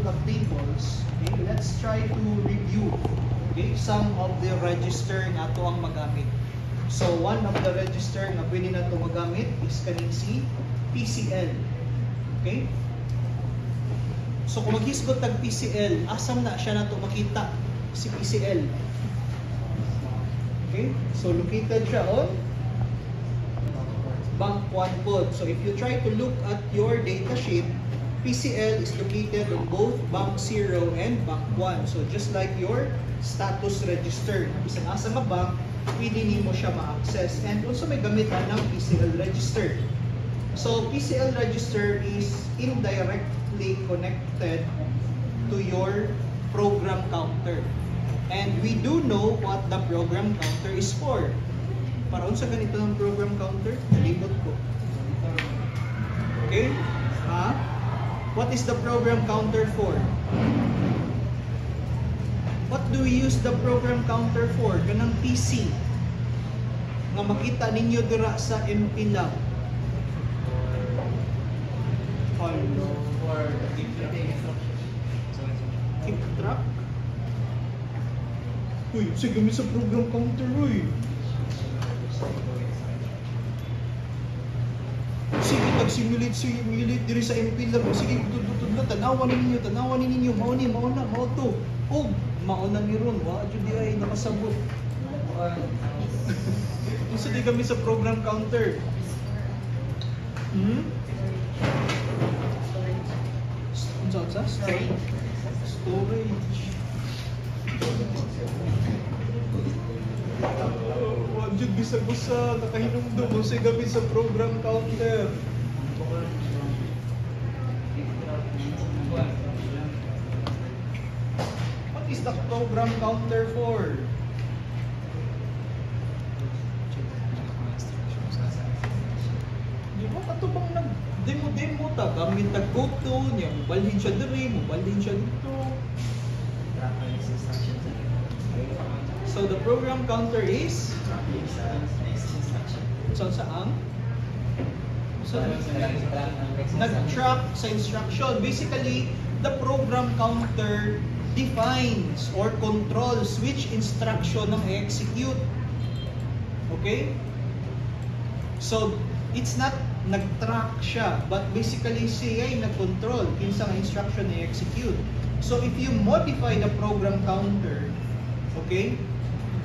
at tables, okay, let's try to review, okay, some of the register nga ito ang magamit. So, one of the register na pwede na ito magamit is kaning si PCL. Okay? So, kung maghisgot tag PCL, asam na siya na ito makita si PCL. Okay? So, located siya on Bank 1 pod. So, if you try to look at your data sheet, PCL is located on both Bank 0 and Bank 1. So, just like your status register. Isang asa nga bank, pwede nimo siya ma-access. And also may gamitan ng PCL register. So PCL register is indirectly connected to your program counter. And we do know what the program counter is for. Para sa ganito ng program counter, nalibot ko. Okay? What is the program counter for? What do we use the program counter for? Kanang PC nga makita ninyo dira sa MP Lab. Hello. For keep track. Uy, sige mi sa program counter, uy. Sige, tag-simulate diri sa MP Lab. Sige, tututod na, tanawan ninyo, mao na, mao to. Oh, mauna ni ron, wa jud di ay nakasabot. Unsa di kami sa program counter? Unsa? Storage. Wa jud bisag-usa nakahinumdum unsa gabi sa program counter. Is the program counter for? Di ba kato bang nag-demo ta? Gamit tag-code niya, mobalhin siya diri, mobalhin siya dito. So the program counter is? Saan? Nag-track sa instruction. Basically, the program counter defines or controls which instruction ang i-execute. Okay? So, it's not nag-track siya, but basically siya ay nag-control kinsang instruction na i-execute. So, if you modify the program counter, okay,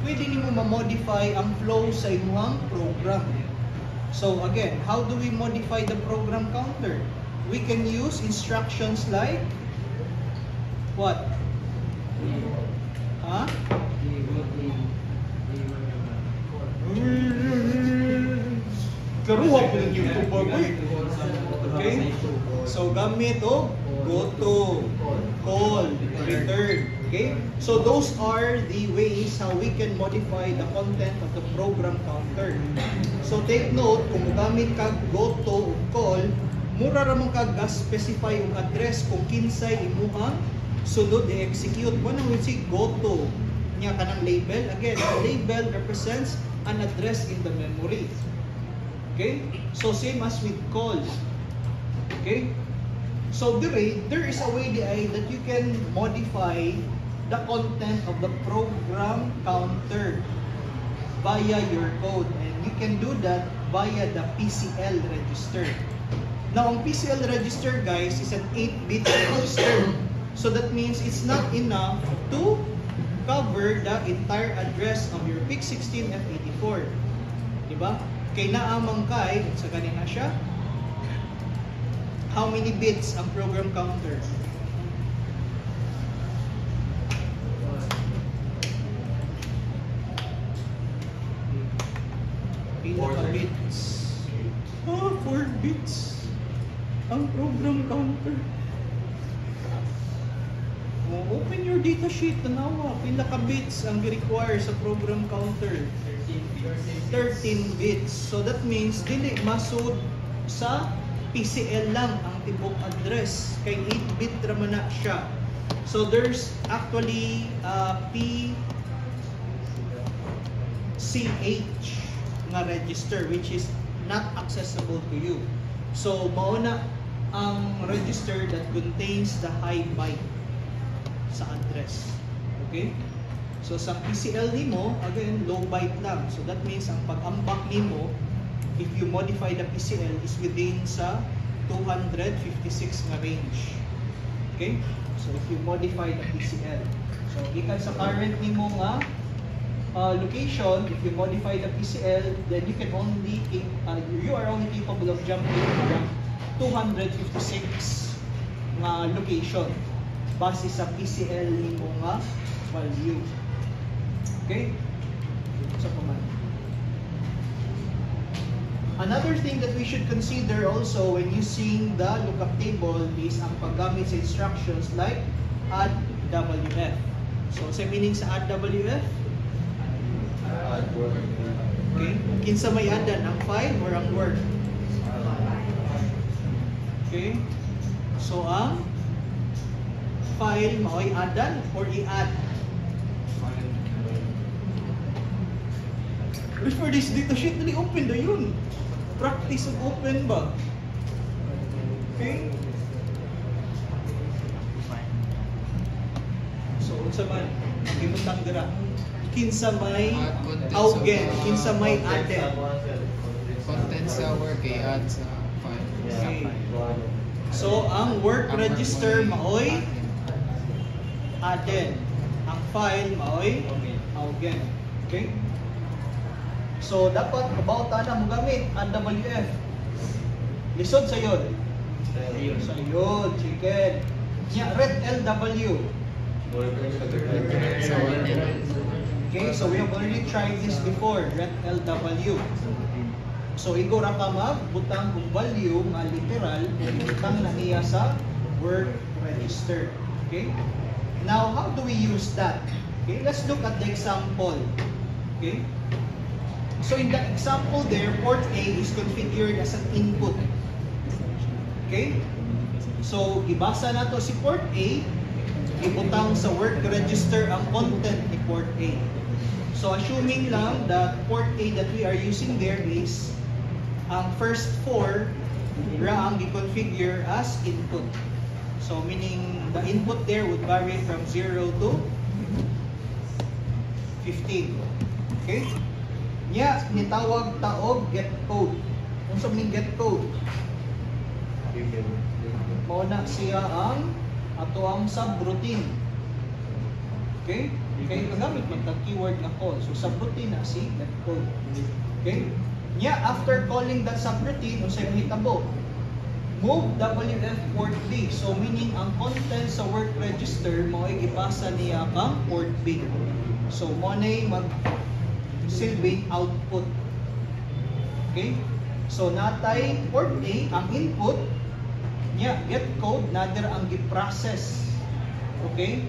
pwede nimo ma-modify ang flow sa inyong program. So, again, how do we modify the program counter? We can use instructions like what? Karuha po ng YouTube bagoy. Okay? So, gamit go to, call, return. Okay? So, those are the ways how we can modify the content of the program counter. So, take note, kung gamit kag go to o call, mura ramang kag specify yung address kung kinsay imuhang sunod i-execute. Ano yung si go to niya kanang label? Again, the label represents an address in the memory. Okay? So, same as with call. Okay? So, there is a way that you can modify the content of the program counter via your code. And you can do that via the PCL register. Now, ang PCL register, guys, is an 8-bit register. So that means it's not enough to cover the entire address of your PIC16 F84. Diba? Kay naamang kay, sa kanina siya, how many bits ang program counter? Ilang bits? 4 bits ang program counter. Open your data sheet, tanawa, pila ka bits ang i-require sa program counter? 13 bits. So that means dili masud sa PCL lang ang tibok address kay 8-bit raman na siya. So there's actually PCH nga register which is not accessible to you. So mao na ang register that contains the high byte sa address. Okay? So sa PCL nimo, again, low byte lang. So that means ang pag-ambak nimo, if you modify the PCL, is within sa 256 nga range. Okay? So if you modify the PCL. So gikan sa current nimo nga location, if you modify the PCL, then you can only you are only capable of jumping around 256 nga location base sa PCL nimo nga value. Okay? So paman. Another thing that we should consider also when using the lookup table is ang paggamit sa instructions like add WF. So, sa meaning sa add WF? Okay. Kinsa may addan, ang file or ang word? Okay. So, ang file mao'y addan or i-add? For this data sheet, dali open na yun. Practice of open ba? Okay? So, unsa man, gimutang dira. Kinsa may augen, kinsa may added. Content sa work, add sa file. Okay. So, ang work register maoy added. Ang file maoy augen. Okay? So, dapat kabautan na mo gamit ang WF. Lisod sa yun. Sa yun, chicken. Red LW. Okay, so we have already tried this before, red LW. So, igo ra ka magbutang kung value nga literal, butang na niya sa word register. Okay? Now, how do we use that? Okay, let's look at the example. Okay? So in the example there, port A is configured as an input. Okay? So, ibasa na to si port A, ibutang sa work register ang content ni port A. So, assuming lang that port A that we are using there is ang first 4 ra ang i-configure as input. So, meaning the input there would vary from 0 to 15. Okay? Nya, nitawag taog get code. Kung sa ming get code, mao na siya ang ato ang subroutine. Okay? Kaya magamit man tag keyword na call. So subroutine na si get code. Okay? Nya, after calling that subroutine, unsay mahitabo? Move WF port B. So meaning ang content sa work register mao ay ipasa niya kang port B. So mo nay mag silbing output. Okay? So natay port A ang input nya get code nader ang gi-process. Okay?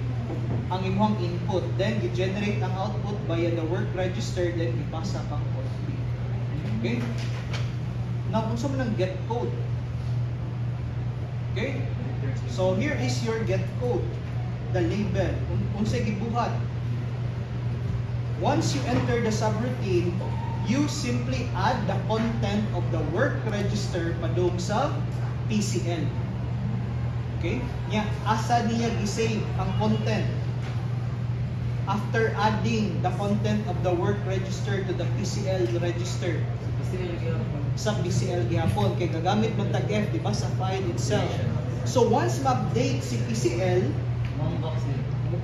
Ang imong input, then gi-generate ang output via the work register, then ipasa pang port B. Okay? Now unsa man ang get code? Okay? So here is your get code, the label. Unsay gibuhat? Once you enter the subroutine, you simply add the content of the work register padung sa PCL. Okay? Nya, asa niya gisave ang content? After adding the content of the work register to the PCL register. Sa PCL gihapon kay gagamit man tag F, di ba, sa file itself. So once ma-update si PCL,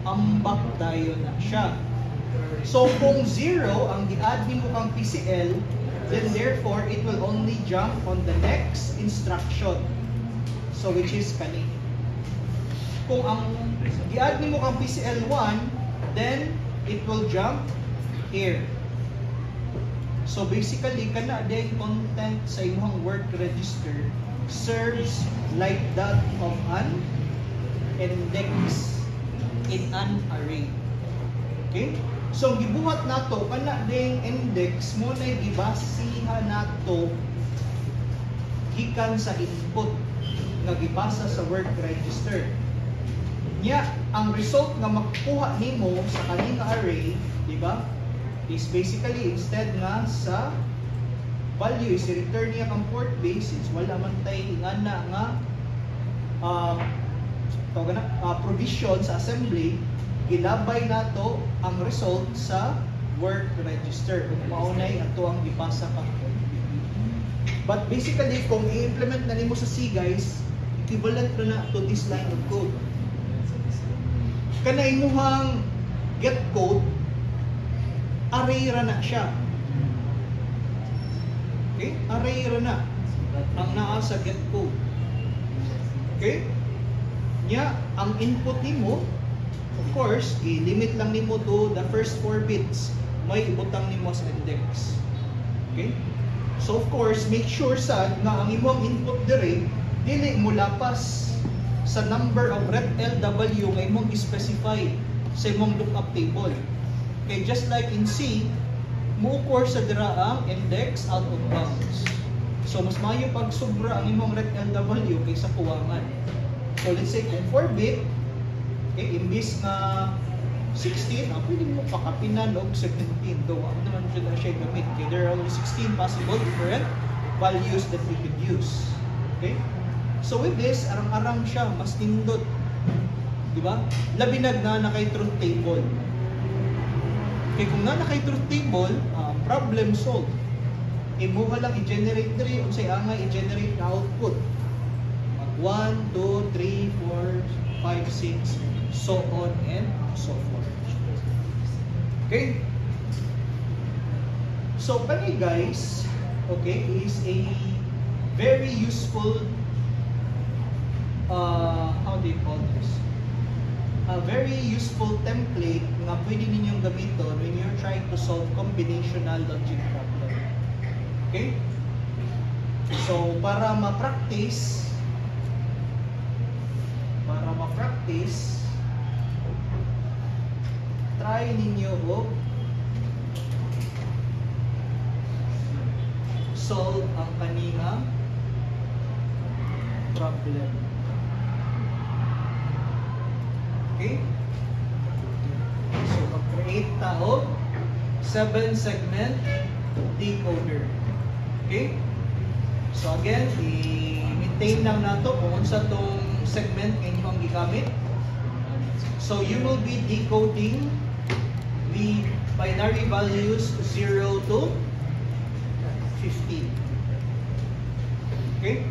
ambak tayo na siya. So kung 0 ang gi-add nimo kang PCL, then therefore it will only jump on the next instruction. So which is kani. Kung ang gi-add nimo kang PCL 1, then it will jump here. So basically kana din content sa imong work register serves like that of an index in an array. Okay? So gibuhat nato kana ding index mo na gibasihan nato gikan sa input nga gibasa sa work register. Nya ang result nga makukuha nimo sa kaning array, di ba? Is basically instead nga sa value is return niya kang port base, since wala man tay ingana nga provision sa assembly, gilabay nato ang result sa work register kung maunay ato ang ipasa ka code. But basically kung i-implement na nimo sa C guys, equivalent na to this line of code. Kana imuhang get code, array ra na siya. Okay? Array ra na ang naa sa get code. Okay? Nya, ang input nimo, of course, i-limit lang nimo to the first 4 bits. May ibutang nimo sa index. Okay? So of course, make sure sad nga ang imong input dire dili mo lapas sa number of ref LW nga imong i-specify sa imong lookup table. Okay, just like in C, mo-core sa dira ang index out of bounds. So mas maayo pag sobra ang imong ref LW kaysa kuwangan. So let's say kung 4 bit, okay, imbis na 16, pwede mo pakapinan og 17. Though ako naman siya gamit. Okay, there are only 16 possible different values that we could use. Okay? So with this, arang-arang siya, mas nindot. Diba? Labinag na kay truth table. Okay, kung na kay truth table, problem solved. Imuha lang i-generate diri, unsay angay i-generate na output. 1, 2, 3, 4, 5, 6, so on and so forth. Okay? So, kani guys, okay, is a very useful, how do you call this? A very useful template nga pwede ninyong gamiton when you're trying to solve combinational logic problem. Okay? So, para ma-practice, try ninyo solve ang kanina problem. Okay? So, mag-create tao 7-segment decoder. Okay? So, again, i-maintain lang nato kung unsa tong segment inyong gigamit. So, you will be decoding the binary values 0 to 15. Okay?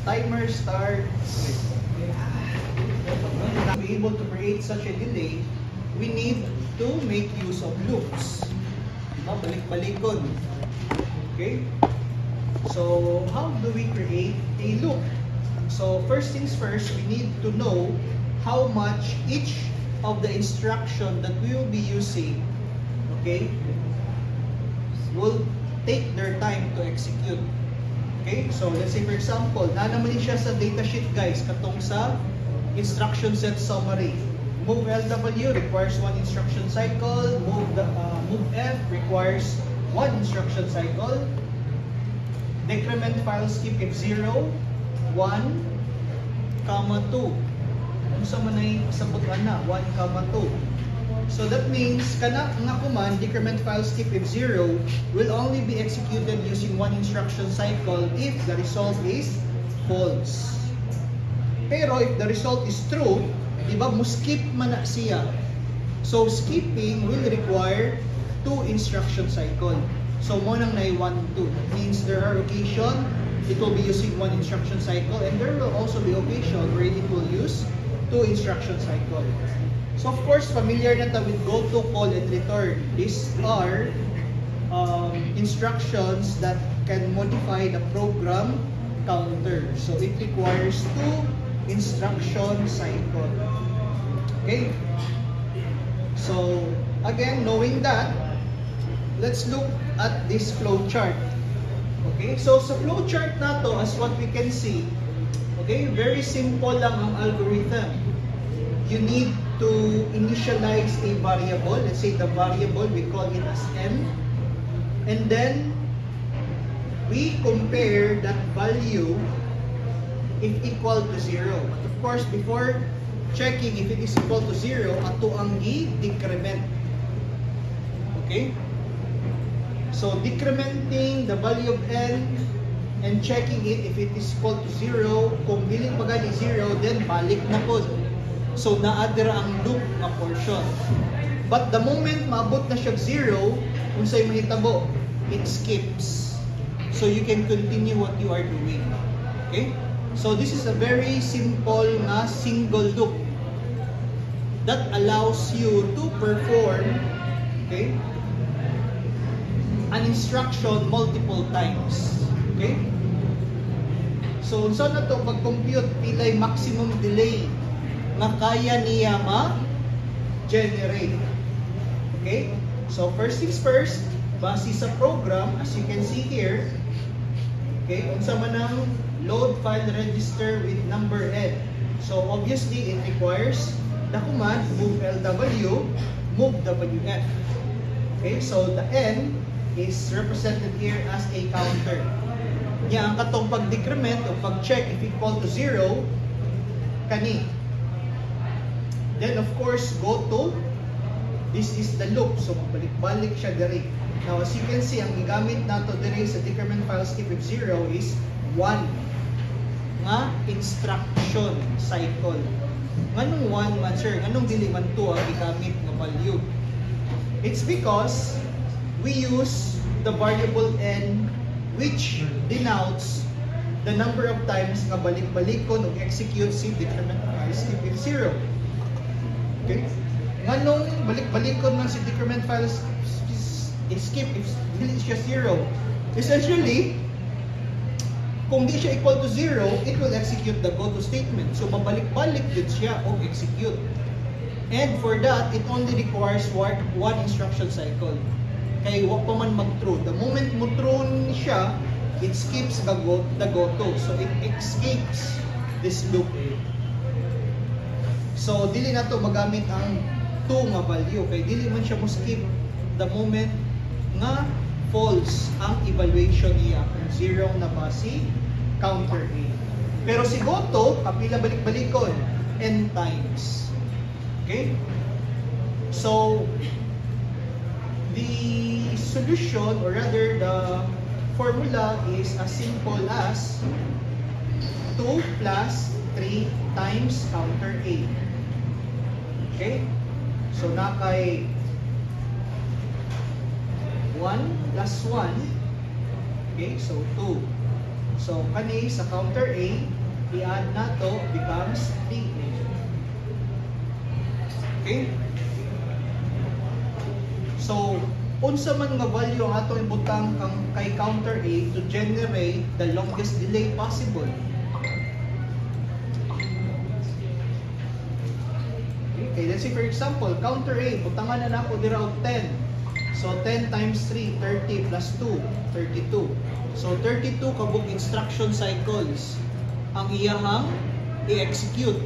Timer starts. To be able to create such a delay, we need to make use of loops. Balik-balikon. Okay? So, how do we create a loop? So, first things first, we need to know how much each of the instruction that we will be using, okay, will take their time to execute. Okay? So, let's say for example, naman siya sa datasheet guys, katong sa instruction set summary. Move LW requires 1 instruction cycle, move F requires 1 instruction cycle, decrement file skip if 0, 1, 2. Kung sa manay sabot na 1, 2. So that means kana nga command decrement file skip if 0 will only be executed using 1 instruction cycle if the result is false. Pero if the result is true, di ba, mo-skip man na siya. So skipping will require 2 instruction cycle. So mo nang nay 1, 2. That means there are occasion it will be using 1 instruction cycle, and there will also be occasion where it will use 2 instruction cycle. So of course, familiar na ta with go to, call, and return. These are instructions that can modify the program counter. So it requires 2 instruction cycle. Okay? So again, knowing that, let's look at this flow chart. Okay? So sa flow chart na to, as what we can see, okay, very simple lang ang algorithm. You need to initialize a variable. Let's say the variable, we call it as m. And then, we compare that value if equal to 0. But of course, before checking if it is equal to 0, ato ang i-decrement. Okay? So, decrementing the value of n and checking it if it is equal to 0. Kung dili pa gani 0, then balik na po. So naadira ang loop na portion. But the moment maabot na siya 0, unsay mahitabo, it skips. So you can continue what you are doing. Okay? So this is a very simple na single loop that allows you to perform, okay, an instruction multiple times. Okay? So unsa na to pag-compute pilay maximum delay na kaya niya ma-generate. Okay? So first things first, base sa program, as you can see here, okay, unsa man ang load file register with number head. So obviously it requires the command move LW, move WF. Okay, so the N is represented here as a counter. Nya ang katong pag-decrement o pag-check if equal to 0 kani. Then of course go to, this is the loop, so balik-balik siya diri. Now as you can see, ang gigamit nato diri sa decrement file skip if 0 is 1 nga instruction cycle. Nganong 1 man sir? Nganong dili man 2 ang gigamit nga value? It's because we use the variable n which denotes the number of times nga balik-balikon og execute si decrement file skip if 0. Okay? Nganong balik-balikon man si decrement file skip if dili siya 0? Essentially, kung di siya equal to 0, it will execute the goto statement. So mabalik-balik din siya o execute. And for that, it only requires one instruction cycle. Kaya wag pa man mag-true. The moment mo true siya, it skips the goto. So it escapes this loop. So dili na to magamit ang 2 nga value. Kaya dili man siya mo skip the moment nga false ang evaluation niya kung 0 na ba si counter A. Pero si goto, kapila balik-balikon, n times. Okay? So, the solution, or rather the formula is as simple as 2 plus 3 times counter A. Okay? So, nakay 1 plus 1, okay, so 2. So, kani sa counter A, i-add na to, becomes 3. Okay? So, unsa man nga value ang atong ibutang kay counter A to generate the longest delay possible. Okay, let's say for example, counter A, butangan na nako dira og 10. So 10 times 3, 30 plus 2, 32. So 32 kabuk instruction cycles ang iyahang i-execute.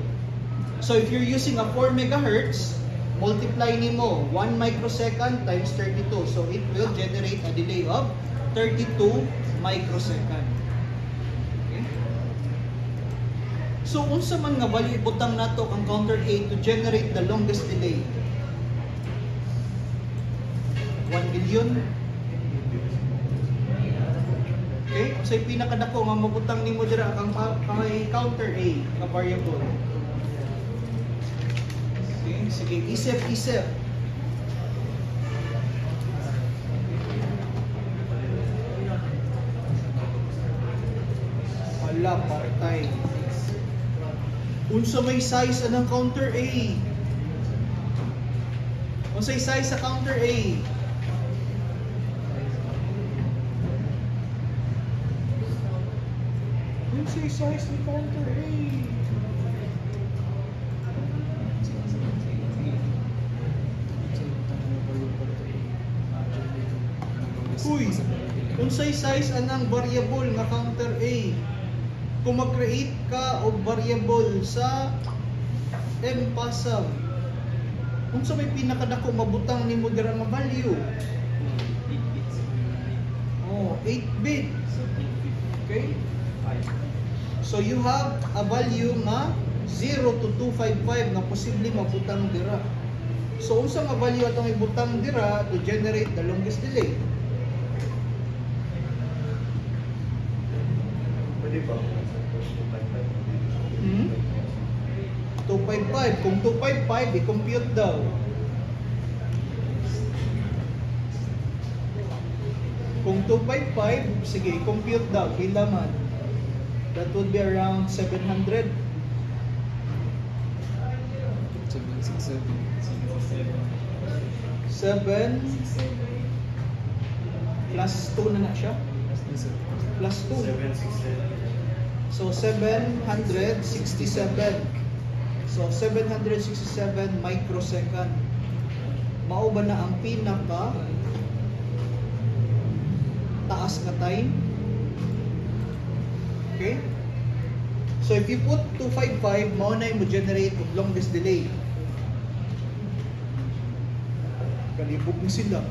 So if you're using a 4 megahertz, multiply nimo 1 microsecond times 32. So it will generate a delay of 32 microsecond. Okay? So unsa man nga value ibutang nato ang counter A to generate the longest delay? 1 billion. Okay? Unsay pinakadako nga mabutang nimo dira kang counter A nga variable. Okay, sige, isip. Wala partay. Unsa may size anang counter A? Unsay size sa counter A? Unsay size ni counter A? Uy, unsay size anang variable nga counter A? Kung mag-create ka og variable sa MPASM, unsa may pinakadako mabutang nimo dira nga value? Oh, 8-bit. Okay? So you have a value nga 0 to 255 na posible mabutang dira. So unsa nga value atong ibutang dira to generate the longest delay? Pwede ba? Hmm? 255. Kung 255, i-compute daw. Kung 255, sige, i-compute daw. Pila man? That would be around 700. 767. 7 plus 2 na siya. Plus 2. 767. So 767. So 767 microsecond. Mao ba na ang pinaka taas na time? Okay? So if you put 255, mao na mo generate of longest delay. Kalibog ni sila.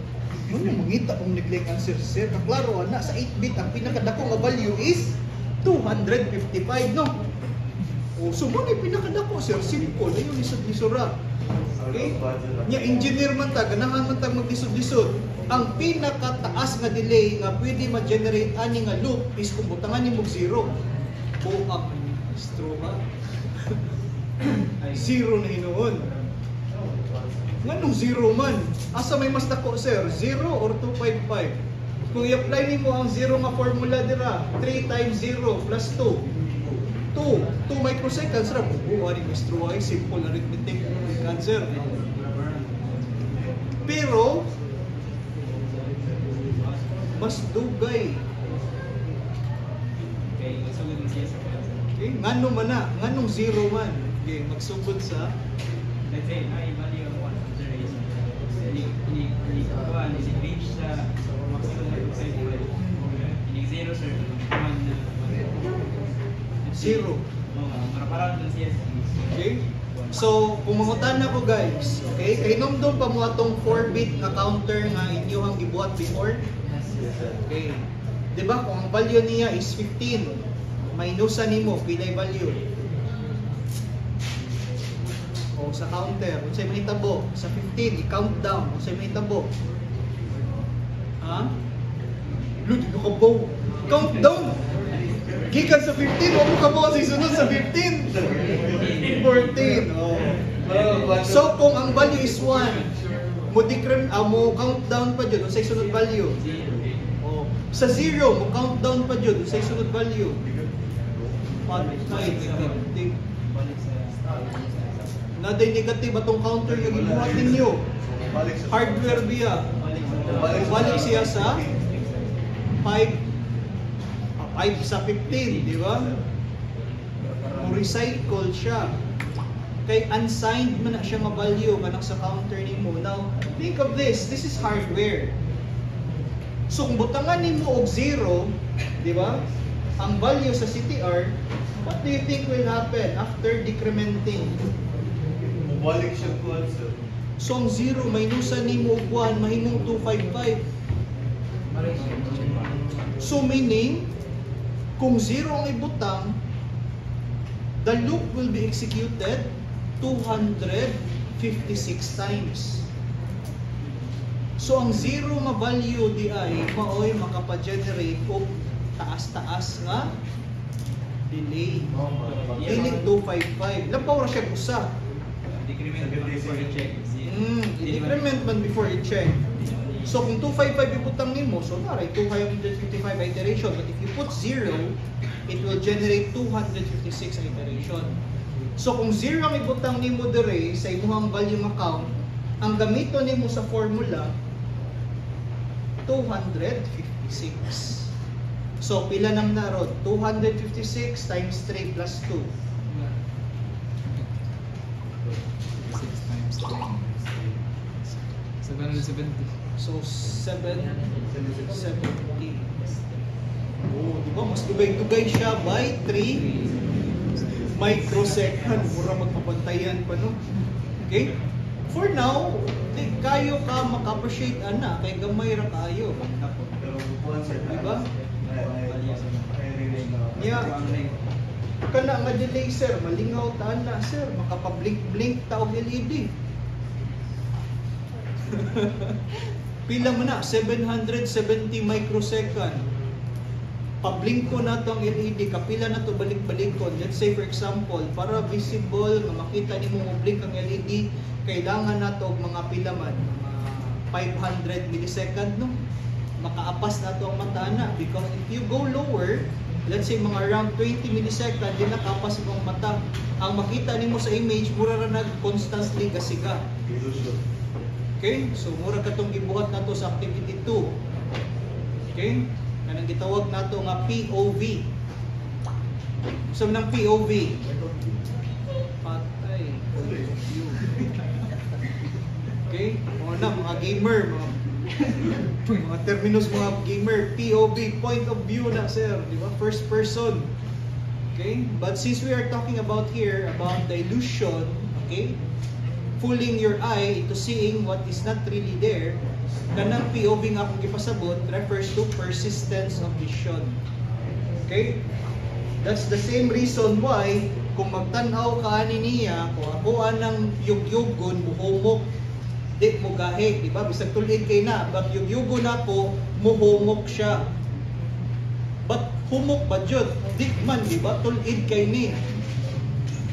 Ano yung mangita kung neglect answer, sir? Kaklaro, na sa 8-bit, ang pinakadako nga value is 255, no? O, so mo na yung pinakadako, sir. Simple. Ayun, lisod-lisura. Okay? Nya engineer man ta, ganahan man ta maglisod-lisod. Ang pinakataas nga delay nga pwede ma-generate ani nga loop is kung butangan ni mo 0. Go up. Straw ba? 0 na hinuon. Nganong 0 man? Asa may mas dako, sir? 0 or 255? Kung i-apply nimo ang 0 nga formula dira, 3 times 0 plus 2. 2 microseconds ra bubuo ni Mr. Y, simple arithmetic answer. Pero mas dugay. Okay, ngano man na, nganong 0 man. Okay, magsugod sa Let's say, ay bali ang one answer is range sa maximum na 255. Inig 0 sir, 0. Para dun siya. Okay? So, kung mangutan na ko guys, okay? Kay nomdom pa mo atong 4-bit na counter nga inyong gibuhat before. Okay. 'Di ba kung ang value niya is 15, minusan nimo pilay value. O sa counter, unsay may tabo sa 15, i-count down unsay may tabo. Ha? Lud ko ba? Count down. Gikan sa 15, o mo ka mo sa sunod sa 15. 14. Oh. So kung ang value is 1, mo count down pa jud unsay sunod value. Oh. Sa 0, mo count down pa jud unsay sunod value. 5. Naday negative atong counter yung gibuhat ninyo. Hardware biya. Balik siya sa 5 sa 15, di ba? Mo-recycle siya. Kay unsigned man na siya nga value kanang sa counter nimo. Now, think of this. This is hardware. So kung butangan nimo og 0, di ba? Ang value sa CTR, what do you think will happen after decrementing? Mubalik siya po, sir. So ang 0 minusan nimo og 1 mahimong 255. So meaning kung 0 ang ibutang, the loop will be executed 256 times. So ang 0 nga value di ay maoy makapagenerate og taas-taas nga delay. Dili 255. Lapaw ra siya usa. Decrement before you check. Decrement man before you check. So kung 255 ibutang nimo, so naray 255 iteration. But if you put 0, it will generate 256 iteration. So kung 0 ang ibutang nimo dire sa imong volume account, ang gamito nimo sa formula 256. So pila nang narod? 256 times 3 plus 2. 6 times 3. 770. So 770. Oh, di ba? Mas dugay-dugay siya by 3 microsecond. Mura magpapantayan pa, no? Okay? For now, di kayo ka maka-appreciate ana kay gamay ra kayo. Pero buwan, sir. Diba? Yeah. Kana nga delay, sir, malingaw ta na, sir, makapablink-blink ta og LED. Pila mo na 770 microsecond. pablingko na to ang LED, kapila na to balik-balikon. Let's say for example, para visible, nga makita nimo mo blink ang LED, kailangan na to og mga pila man, mga 500 millisecond no. Makaapas na to ang mata na, because if you go lower, let's say mga around 20 millisecond, di nakapas mo ang mata. Ang makita nimo sa image, mura ra nag constantly gasiga. Illusion. Okay? So mura katong gibuhat nato sa activity 2. Okay? Kanang gitawag nato nga POV. So nang POV. Patay. Okay? Mga gamer, mga terminus mga gamer, POV, point of view na sir, di ba? First person. Okay? But since we are talking about here about the illusion, okay? Fooling your eye into seeing what is not really there, kanang POV nga akong gipasabot refers to persistence of vision. Okay? That's the same reason why kung magtanaw ka ani niya, kung ako anang yugyugon muhumok, di mo gahe, di ba? Bisag tulid kay na, but yugyugon ako, muhumok siya. But humok ba jud? Di man, di ba? Tulid kay ni.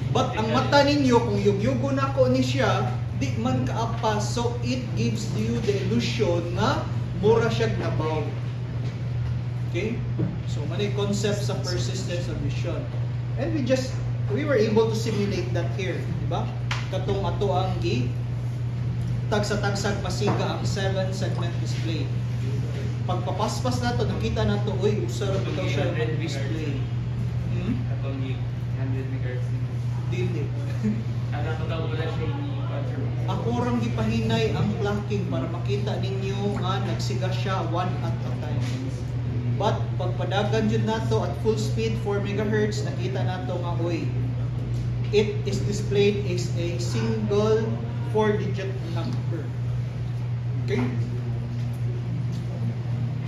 But ang mata ninyo, kung yugyugon ako ni siya, di man kaapas, so it gives you the illusion na mura siya nabaw. Okay? So, manay concept sa persistence of vision. And we were able to simulate that here, di ba? Katong ato ang tagsa-tagsag pasiga ang 7-segment display. Pagpapaspas nato, nakita nato, uy, usara pa daw siya ang display. Atong 100 megahertz. Dili. Ano ko daw wala siya ni-control. Ako rang gipahinay ang clocking para makita ninyo nga nagsiga siya one at a time. But pagpadagan jud nato at full speed 4 MHz, nakita nato nga hoy, it is displayed as a single 4-digit number. Okay?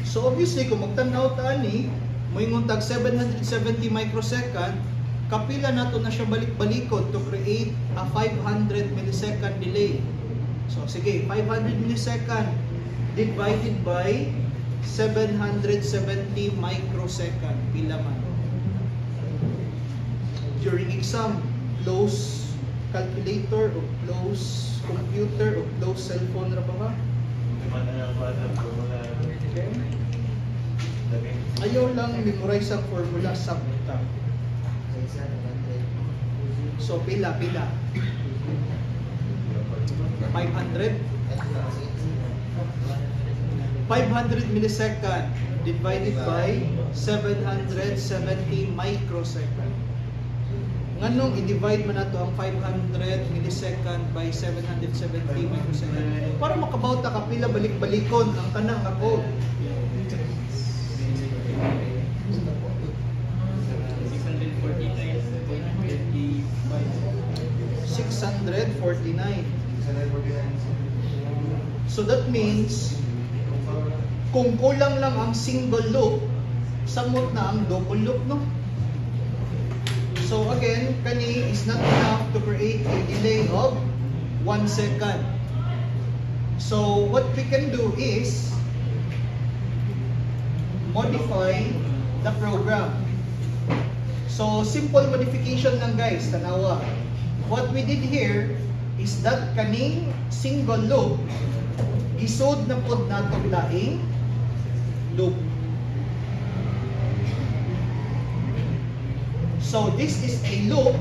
So obviously kung magtanaw ta ani, moingon tag 770 microsecond, kapila nato na siya balik-balikod to create a 500 millisecond delay. So sige, 500 millisecond divided by 770 microsecond. Pila man. During exam, close calculator o close computer o close cellphone ra ba? Okay. Ayaw lang memorize ang formula sabta. So pila 500 millisecond divided by 770 microsecond. Nganong i-divide man nato ang 500 millisecond by 770 microsecond para makabaw ta kapila balik-balikon ang kanang ako. 649. So that means kung kulang lang ang single loop, samot na ang double loop, no? So again, kani is not enough to create a delay of 1 second. So what we can do is modify the program. So simple modification lang guys, tanawa. What we did here is that kaning single loop isod na pod natong laing loop. So this is a loop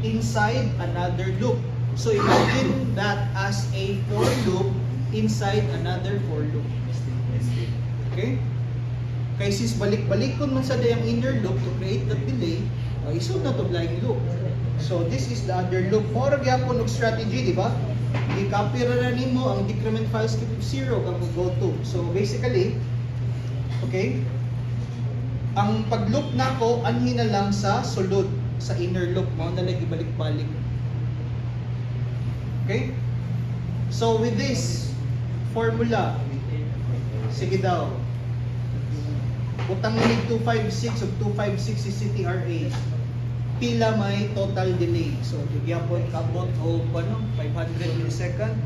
inside another loop. So imagine that as a for loop inside another for loop. Okay? Kaya since balik-balikon man sa dayang inner loop to create the delay, isod na to laing loop. So this is the other loop. Mora gyapon og strategy, di ba? I-copy ra nimo ang decrement file skip 0 kang go to. So basically, okay? Ang pag-loop nako anhi na lang sa sulod sa inner loop mo na lagi balik-balik. Okay? So with this formula, sige daw. Butang ni 256 ug 256 si CTRA. Pila may total delay. So, gyapon kabot o 500 millisecond.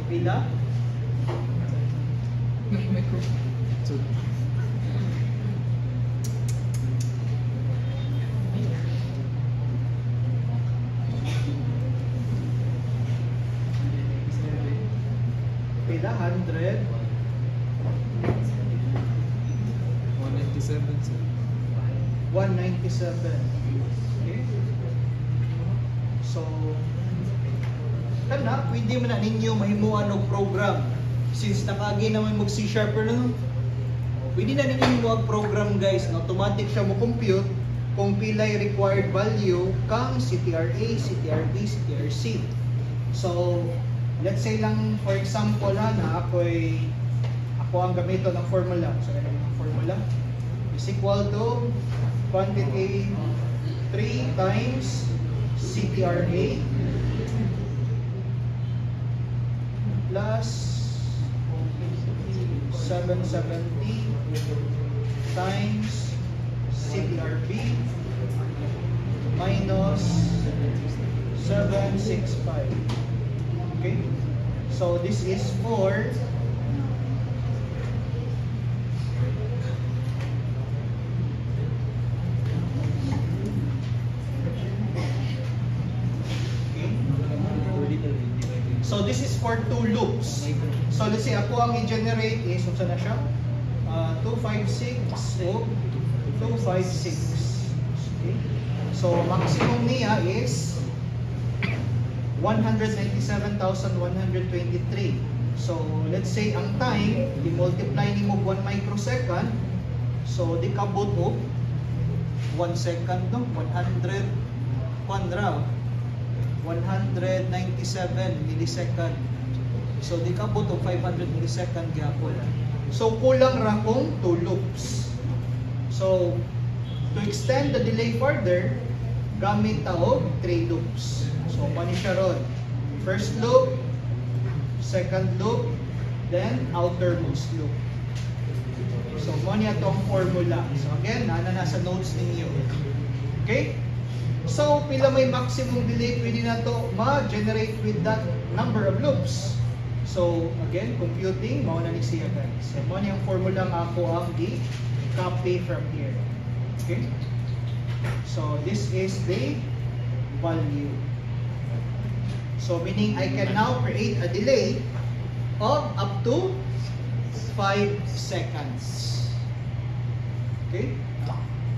pila? Micro. So, Pila? 100? 197, sir. 197. Okay. So, kana, pwede man na ninyo mahimuan og program. Since nakagi naman mag C# no? Pwede na ninyo himuang program guys. Automatic siya mo compute kung pilay required value kang CTRA, CTRB, CTRC. So, let's say lang for example ha, na ako ang gamito ng formula. So, ano yung formula? Is equal to quantity 3 times CTRA plus 770 times CTRB minus 765. Okay? So this is for So this is for 2 loops. So let's say ako ang i-generate is, saan na siya? 256 o 256. Okay. So maximum niya is 197,123. So let's say ang time, i-multiply ni mo 1 microsecond. So di kabot o 1 second no? 197 millisecond. So di ka po 500 millisecond gyapon. So kulang ra kung 2 loops. So to extend the delay further, gamit ta og 3 loops. So mani siya ron. First loop, second loop, then outermost loop. So mani atong formula. So again, nasa notes ninyo. Okay? So, pila may maximum delay pwede na to ma-generate with that number of loops. So, again, computing, mao na ni siya guys. So, mao yung formula nga ako ang i-copy from here. Okay? So, this is the value. So, meaning I can now create a delay of up to 5 seconds. Okay?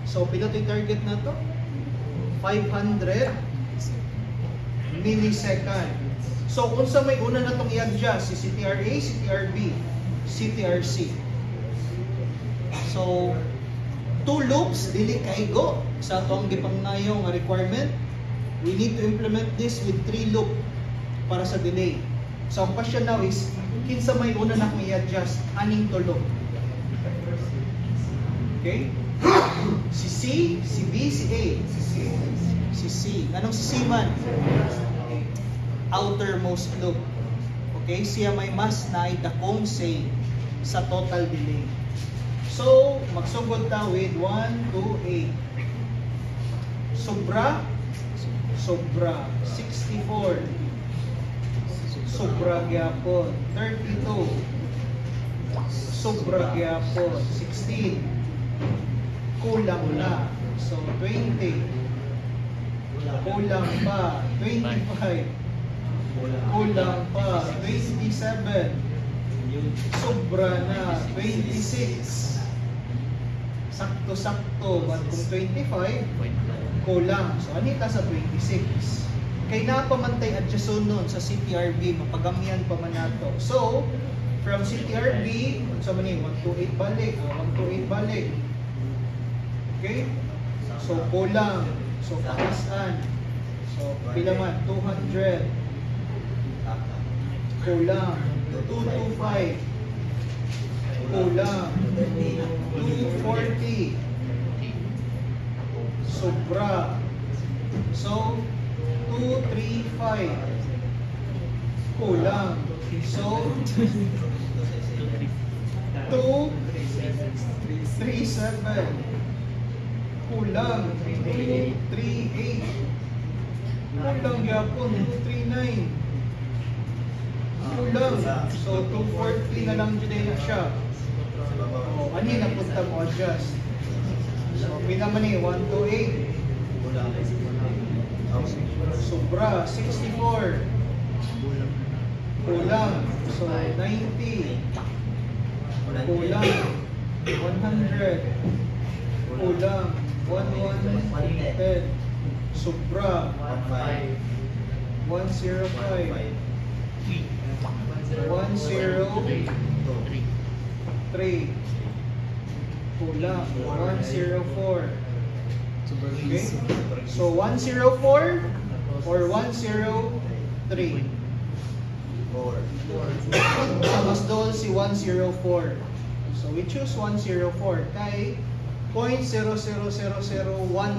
So, pila to target na to? 500 millisecond. So, kung sa may una na itong i-adjust, si CTRA, CTRB, CTRC. So, 2 loops, dili kaigo sa itong gipangnayong requirement. We need to implement this with 3 loop para sa delay. So, ang question now is, kinsa may una na kong i-adjust, aning tulog? Okay? Si C, si B, si A. Si C. Anong si C man? Outermost loop. Okay? Siya may mas na dakong say sa total delay. So, magsugod ta with 1, 2, 8. Sobra. 64. Sobra gyapon. 32. Sobra gyapon. 16. Kulang na. So, 20. Kulang pa. 25. Kulang pa. 27. Sobra na. 26. Sakto-sakto. But kung 25, kulang. So, anita sa 26. Kay napamantay adjuston nun sa CTRB, mapagamihan pa man nato. So, from CTRB, sa man yung 128 balik. 128 balik. Okay? So, kulang. So, pakasan. So, pila man? 200. Kulang. 225. Kulang. 240. Sobra. So, 235. Kulang. So, 237. Kulang. 238. Kulang yapon. 239. lang. So 240 na lang dyan na siya. O, ano yun napunta mo adjust? So, pinaman eh, 128. Sobra, 64. Kulang. So, 90. Kulang. 100. Kulang. 110. Sobra. 105. 103. Kulang. 104. Okay? So 104 or 103. Mas doon si 104. So we choose 104 kay 0.00001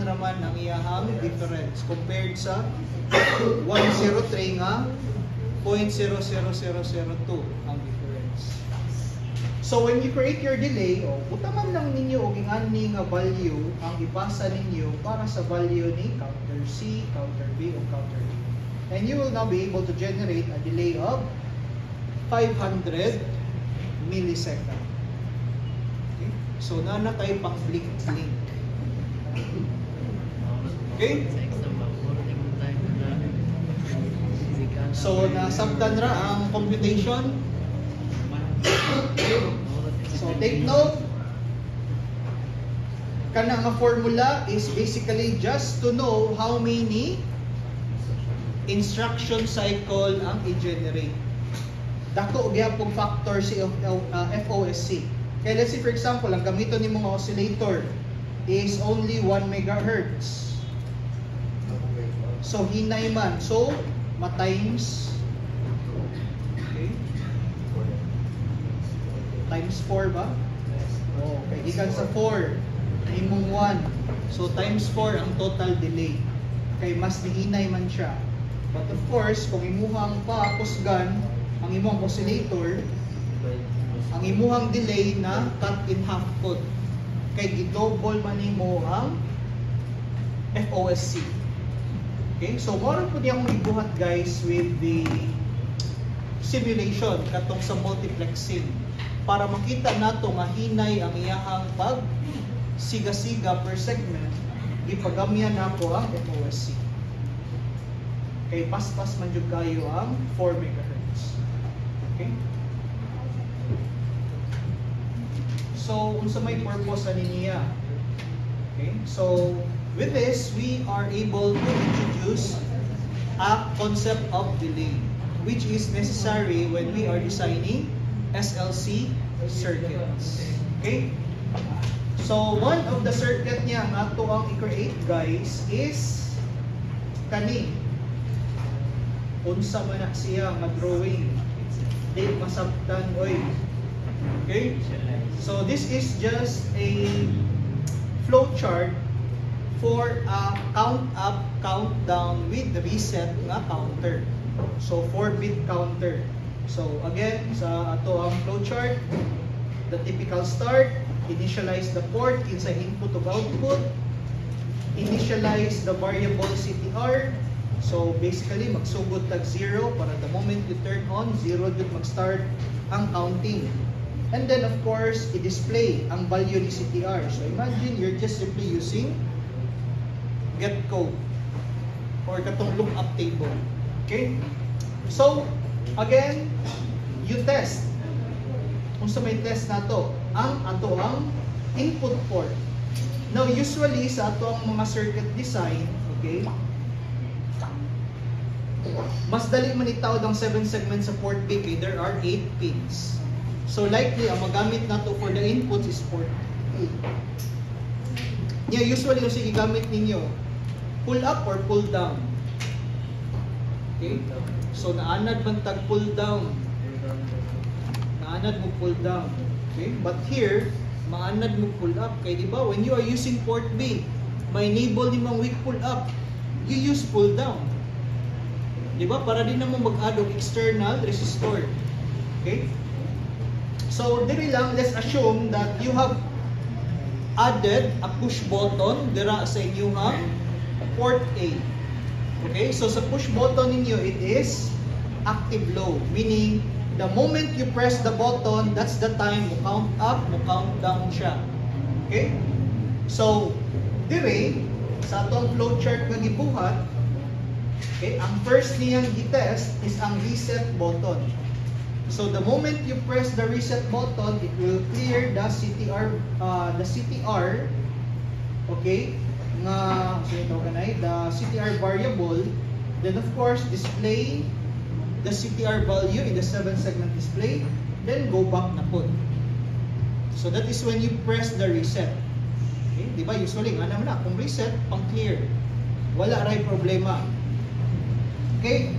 naman ang iyahang difference compared sa 103 nga 0.00002 ang difference. So when you create your delay, butaman lang ninyo og ingani nga value ang ipasa ninyo para sa value ni counter C, counter B, o counter A. And you will now be able to generate a delay of 500 millisecond. Okay? So nana tayo pang blink. Okay? So nasabtan ra ang computation. So take note, kana nga formula is basically just to know how many instruction cycle ang i-generate. Dako gyapon factor si FOSC. Kaya let's say for example, ang gamiton ni mga oscillator is only 1 megahertz. So hinay man. So ma-times, okay, times 4 ba? Oh, okay, ikan sa 4 imong 1, so times 4 ang total delay kay mas nihinay man siya. But of course, kung imuhang pakusgan ang imong oscillator, ang imuhang delay na cut in half pod kay gidouble man nimo ang FOSC. Okay, so moron po niyang ibuhat guys with the simulation katong sa multiplexing para makita nato nga hinay ang iyahang pag siga-siga per segment, ipagamyan nato ang FOSC. Kay pas-pas man jud kayo ang 4 MHz. Okay? So unsa may purpose ani niya? Okay? So with this, we are able to introduce a concept of delay, which is necessary when we are designing SLC circuits. Okay? So, one of the circuit niya nga to ang i-create guys is kani. Unsa man na siya nga drawing. Di masabtan oy. Okay? So, this is just a flow chart for a count up, count down with reset nga counter. So 4-bit counter. So again, sa ato ang flowchart, the typical start, initialize the port inside input of output, initialize the variable CTR. So basically magsugod tag 0 para the moment you turn on 0 jud mag-start ang counting. And then of course, i-display ang value ni CTR. So imagine you're just simply using get code or katong lookup table. Okay? So, again, you test. Kung sa may test na to, ang ato ang input port. Now, usually sa ato ang mga circuit design, okay, mas dali man itawad ang 7 segments sa port B kay there are 8 pins. So, likely, ang magamit na to for the inputs is port A. Yeah, usually, yung sige gamit ninyo, pull up or pull down. Okay? So, naanad man tag pull down. Naanad mo pull down. Okay? But here, maanad mo pull up. Kaya di ba, when you are using port B, ma-enable ni mang weak pull up, you use pull down. Di ba? Para din naman mag-add of external resistor. Okay? So, diri lang, let's assume that you have added a push button dira sa inyong port A. Okay, so sa push button ninyo, it is active low, meaning the moment you press the button, that's the time mo count up, mo count down siya. Okay? So, dire, sa atong flowchart nga gibuhat, okay, ang first niyang i-test is ang reset button. So the moment you press the reset button, it will clear the CTR, okay, nga the CTR variable. Then of course display the CTR value in the 7-segment display. Then go back na po. So that is when you press the reset. Okay, di ba usually nga naman na kung reset pang clear, wala ray problema. Okay,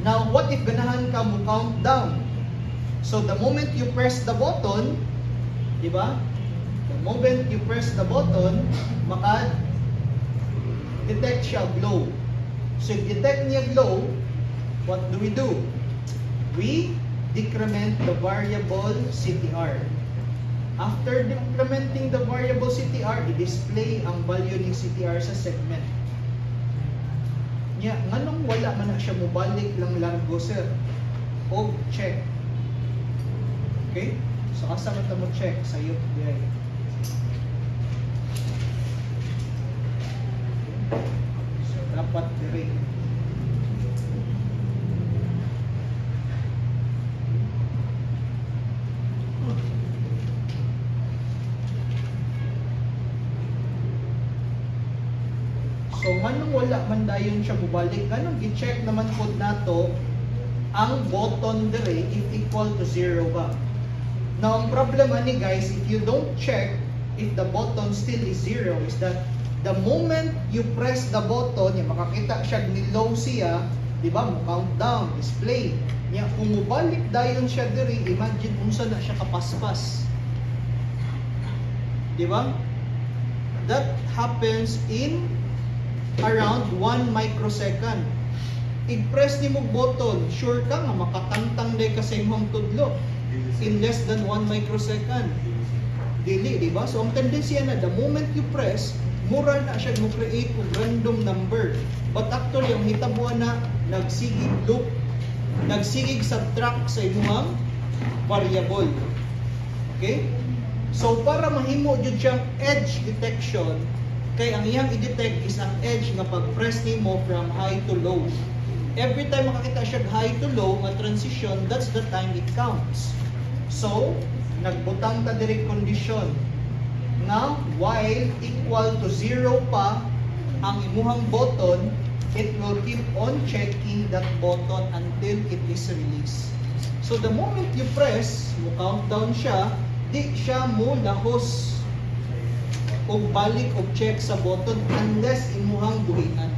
now what if ganahan ka mo count down? So the moment you press the button, di ba? The moment you press the button, maka-detect siya glow. So if detect niya glow, what do? We decrement the variable CTR. After decrementing the variable CTR, i-display ang value ng CTR sa segment. Nya, nganong wala man na siya mobalik lang largo, sir? O check. Okay? So, asa man mo check sa UPI. So, dapat dire. So, nganong wala man dayon siya mubalik? Nganong i-check naman po nato ang button dire if equal to 0 ba? Now, ang problema ni guys, if you don't check if the button still is 0, is that the moment you press the button, yung makakita siya ni low siya, di ba, mo countdown, display. Nya, kung mubalik dayon siya diri, imagine unsa na siya kapaspas. Di ba? That happens in around 1 microsecond. I-press ni mo button, sure ka nga makatangtang day ka sa imong tudlo in less than 1 microsecond. Dili, di ba? So ang tendency na, the moment you press, mura na siya mo create og random number. But actually, ang hitabuan na nagsigig loop, nagsigig subtract sa imong variable. Okay? So para mahimo jud siyang edge detection, kay ang iyang i-detect is ang edge nga pag-press nimo from high to low. Every time makakita siya high to low nga transition, that's the time it counts. So, nagbutang ta diri condition na while equal to 0 pa ang imuhang button, it will keep on checking that button until it is released. So the moment you press, mo countdown siya, di siya mo lahos o balik o check sa button unless imuhang buhian.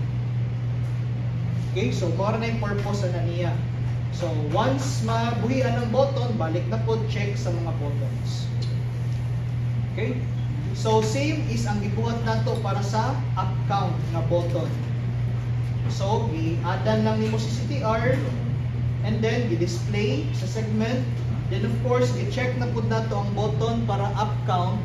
Okay, so mara na yung purpose na niya. So once mabuhian ang button, balik na po check sa mga buttons. Okay? So same is ang gibuhat nato para sa up count na button. So i-addan lang nimo si CTR and then i-display sa segment. Then of course, i-check na pud nato ang button para up count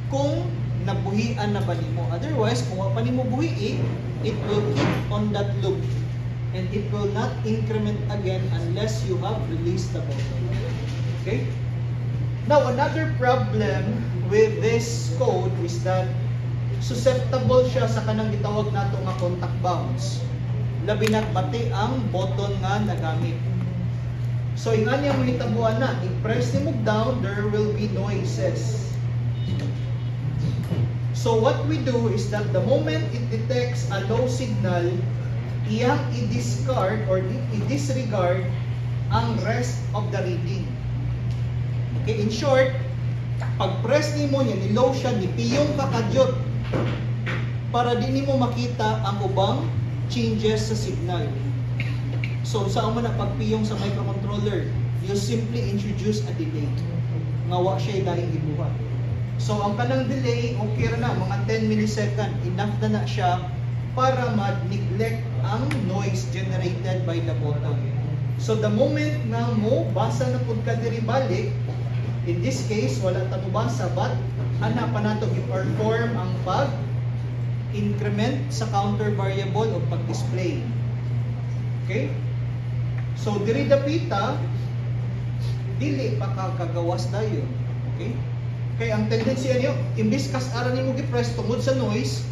kung nabuhian na ba nimo. Otherwise, kung wa pa nimo buhi, it will keep on that loop and it will not increment again unless you have released the button. Okay? Now, another problem with this code is that susceptible siya sa kanang gitawag nato nga contact bounce. Labi na't bati ang button nga nagamit. So, ingan niya mo hitabuan na, i-press ni mo down, there will be noises. So, what we do is that the moment it detects a low signal, iyang i-discard or i-disregard ang rest of the reading. Okay, in short, pag-press ni mo yan, ni-low siya, ni-piyong kakadyot para di ni mo makita ang ubang changes sa signal. So, saan mo na pagpiyong sa microcontroller? You simply introduce a delay. Ngawa siya dahil ibuhat. So, ang kanang delay, okay na, mga 10 millisecond, enough na siya para ma-neglect ang noise generated by the button. So, the moment na mo, basa na pud ka diri balik, in this case, wala ta mo basa, but ana pa nato i-perform ang pag-increment sa counter variable o pag-display. Okay? So, diri dapita, dili pa kagawas dayon. Okay? Kaya ang tendency niyo, imbis kas-aran nimo gi-press tungod sa noise,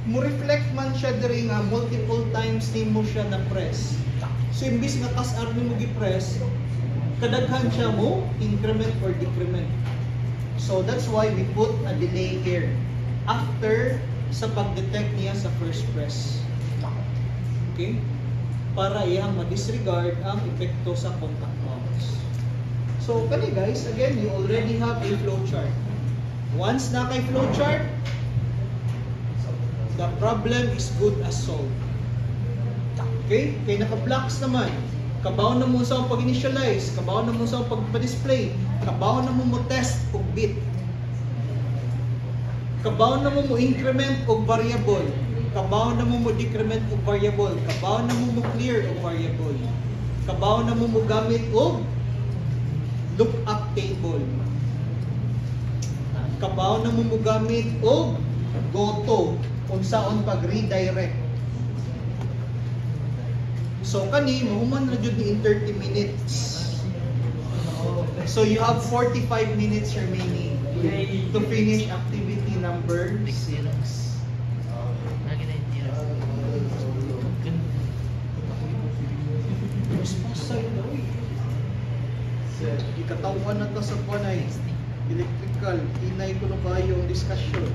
mo reflect man siya diri nga multiple times nimo siya na press. So imbis nga kas-aran nimo gi-press, kadaghan siya mo increment or decrement. So that's why we put a delay here after sa pag-detect niya sa first press. Okay? Para iyang ma-disregard ang epekto sa contact bounce. So kani guys, again, you already have a flow chart. Once na kay flow chart, the problem is good as solved. Okay? Kay naka-blocks naman. Kabaw na mo sa pag-initialize, kabaw na mo sa pag-display, kabaw na mo test og bit. Kabaw na mo increment og variable, kabaw na mo decrement og variable, kabaw na mo clear og variable, kabaw na mo gamit og lookup table, kabaw na mo gamit og goto kung saan pag-redirect. So kani mahuman na jud ni in 30 minutes. So you have 45 minutes remaining to finish activity number 6. Ikatawan na to sa panay. Electrical, inay ko na ba yung discussion?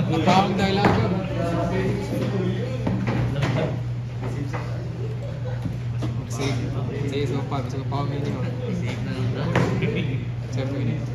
Napahang dialogue. Sige, so pa, gusto ko pa kami nyo. Save minutes.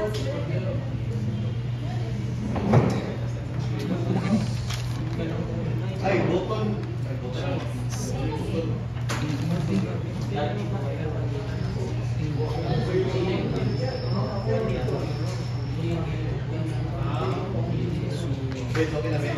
Ay, button. Ay, button. Wait, okay na, wait.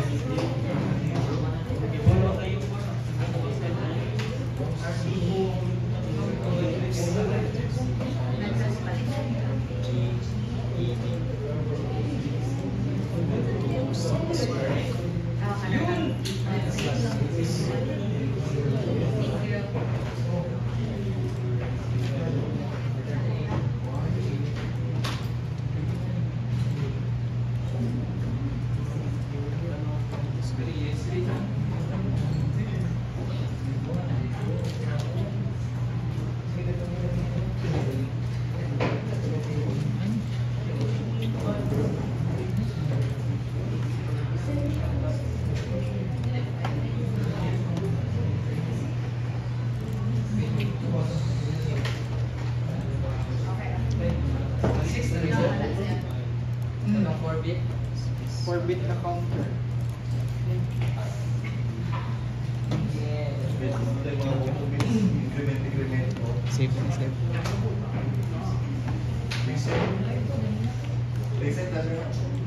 Anong 4-bit? 4-bit na counter. Wait, ito yung mga movements, increment mo. Save na save. Reset. Reset na siya.